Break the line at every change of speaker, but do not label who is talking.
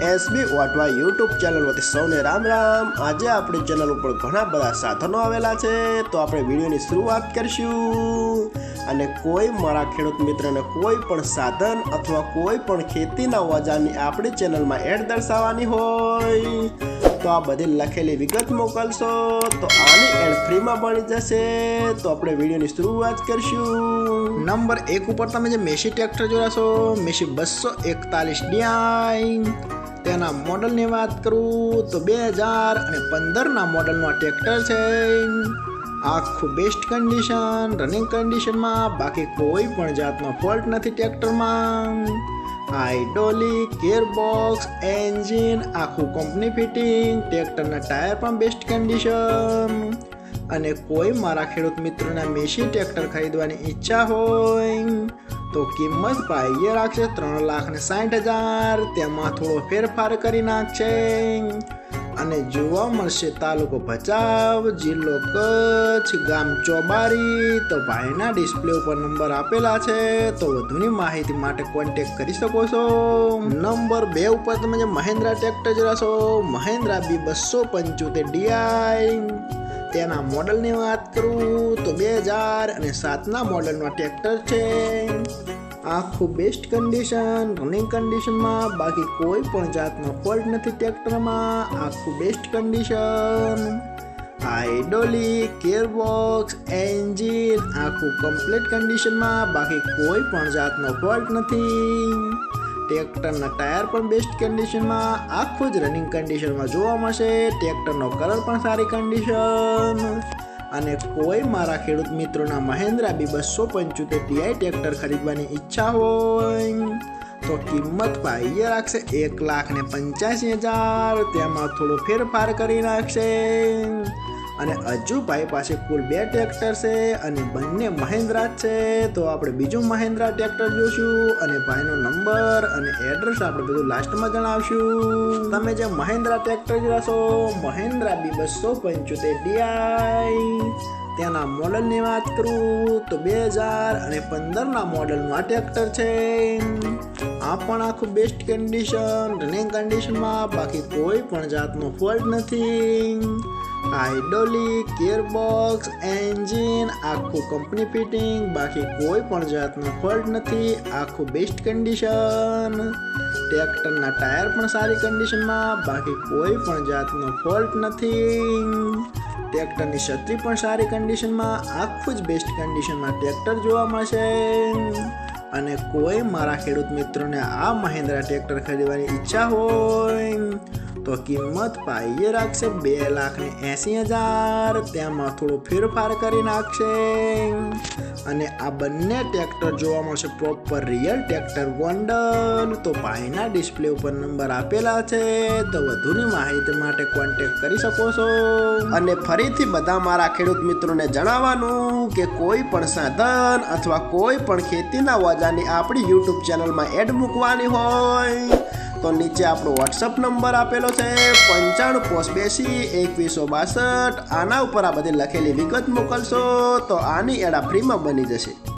SB વાટવા YouTube channel વતી સૌને રામ રામ। આજે આપણી ચેનલ ઉપર ઘણા બધા સાધનો આવેલા છે, તો આપણે વિડીયોની શરૂઆત કરીશું। અને કોઈ મારા ખેડૂત મિત્રને કોઈ પણ સાધન અથવા કોઈ પણ ખેતીના ઓજારની આપણી ચેનલમાં એડ દર્શાવવાની હોય તો આ બધી લખેલી વિગત મોકલશો તો આની એડ ફ્રીમાં મળી જશે। તો આપણે વિડીયોની શરૂઆત કરીશું।
નંબર 1 ઉપર તમે જે મેસી ટ્રેક્ટર જોશો, મેસી 241 DI તેના મોડલની વાત કરું તો 2015ના મોડલનું આ ટ્રેક્ટર છે। આખું બેસ્ટ કન્ડિશન, રનિંગ કન્ડિશનમાં, બાકી કોઈ પણ જાતનો ફોલ્ટ નથી ટ્રેક્ટરમાં। હાઇડ્રોલિક, ગિયરબોક્સ, એન્જિન આખું કંપની ફિટિંગ, ટ્રેક્ટરના ટાયર પણ બેસ્ટ કન્ડિશન। અને કોઈ મારા ખેડૂત મિત્રોના મેસી ટ્રેક્ટર ખરીદવાની ઈચ્છા હોય તો કિંમત ભાઈએ રાખશે 3,60,000, તેમાં થોડો ફેરફાર કરી નાખશે। અને જોવા મળશે તાલુકો ભચાઉ, જિલ્લો કચ્છ, ગામ ચોબારી। તો ભાઈના ડિસ્પ્લે ઉપર નંબર આપેલા છે, તો વધુની માહિતી માટે કોન્ટેક્ટ કરી શકો છો। નંબર 2 ઉપર તમે જે મહિન્દ્રા ટ્રેક્ટર જોશો, મહિન્દ્રા B275 DI તેના મોડલની વાત કરું તો 2007ના મોડલનું ટ્રેક્ટર છે। આખું બેસ્ટ કન્ડિશન, રનિંગ કન્ડિશનમાં, બાકી કોઈ પણ જાતનો ફોલ્ટ નથી ટ્રેક્ટરમાં। આખું best condition, hydraulic, gearbox, engine આખું કમ્પ્લીટ કન્ડિશનમાં, બાકી કોઈ પણ જાતનો ફોલ્ટ નથી। ટ્રેક્ટરના ટાયર પણ બેસ્ટ કન્ડિશનમાં, આખું જ રનિંગ કન્ડિશનમાં જોવા મળશે। ટ્રેક્ટરનો કલર પણ સારી કન્ડિશન। અને કોઈ મારા ખેડૂત મિત્રોના મહિન્દ્રા B275 DI ટ્રેક્ટર ખરીદવાની ઈચ્છા હોય તો કિંમત ભાઈએ રાખશે 1,85,000, તેમાં થોડો ફેરફાર કરી નાખશે। અને હજુ ભાઈ પાસે કુલ 2 ટ્રેક્ટર છે અને બંને મહિન્દ્રા છે, તો આપણે બીજું મહિન્દ્રા ટ્રેક્ટર જોશું અને ભાઈનો નંબર અને એડ્રેસ આપણે બધું લાસ્ટમાં જણાવશું। તમે જે મહિન્દ્રા ટ્રેક્ટર જોશો, મહિન્દ્રા B275 DI તેના મોડલની વાત કરું તો 2015ના મોડલનું આ ટ્રેક્ટર છે। આ પણ આખું બેસ્ટ કન્ડિશન, રનિંગ કન્ડિશનમાં, બાકી કોઈ પણ જાતનો ફોલ્ટ નથી। હાઇડ્રોલિક, ગિયરબોક્સ, એન્જિન આખું કંપની ફિટિંગ, બાકી કોઈ પણ જાતનો ફોલ્ટ નથી। આખું બેસ્ટ કન્ડિશન। ટ્રેક્ટરના ટાયર પણ સારી કન્ડિશનમાં, બાકી કોઈ પણ જાતનો ફોલ્ટ નથી। ટ્રેક્ટરની છત્રી પણ સારી કન્ડિશનમાં, આખું જ બેસ્ટ કન્ડિશનમાં ટ્રેક્ટર જોવા મળશે। અને કોઈ મારા ખેડૂત મિત્રોને આ મહિન્દ્રા ટ્રેક્ટર ખરીદવાની ઈચ્છા હોય તો કિંમત ભાઈએ રાખશે 2,80,000, તેમાં થોડો ફેરફાર કરી નાખશે। અને આ બંને ટ્રેક્ટર જોવા મળશે પ્રોપર રિયલ ટ્રેક્ટર ગોંડલ। તો ભાઈના ડિસ્પ્લે ઉપર નંબર આપેલા છે, તો વધુની માહિતી માટે કોન્ટેક્ટ કરી શકો છો।
અને ફરીથી બધા મારા ખેડૂત મિત્રોને જણાવવાનું કે કોઈ પણ સાધન અથવા કોઈ પણ ખેતીના ઓજારની આપણી યુટ્યુબ ચેનલમાં એડ મૂકવાની હોય તો નીચે આપણો વોટ્સઅપ નંબર આપેલો છે 95822162। આના ઉપર આ બધી લખેલી વિગત મોકલશો તો આની એડ ફ્રીમાં બની જશે।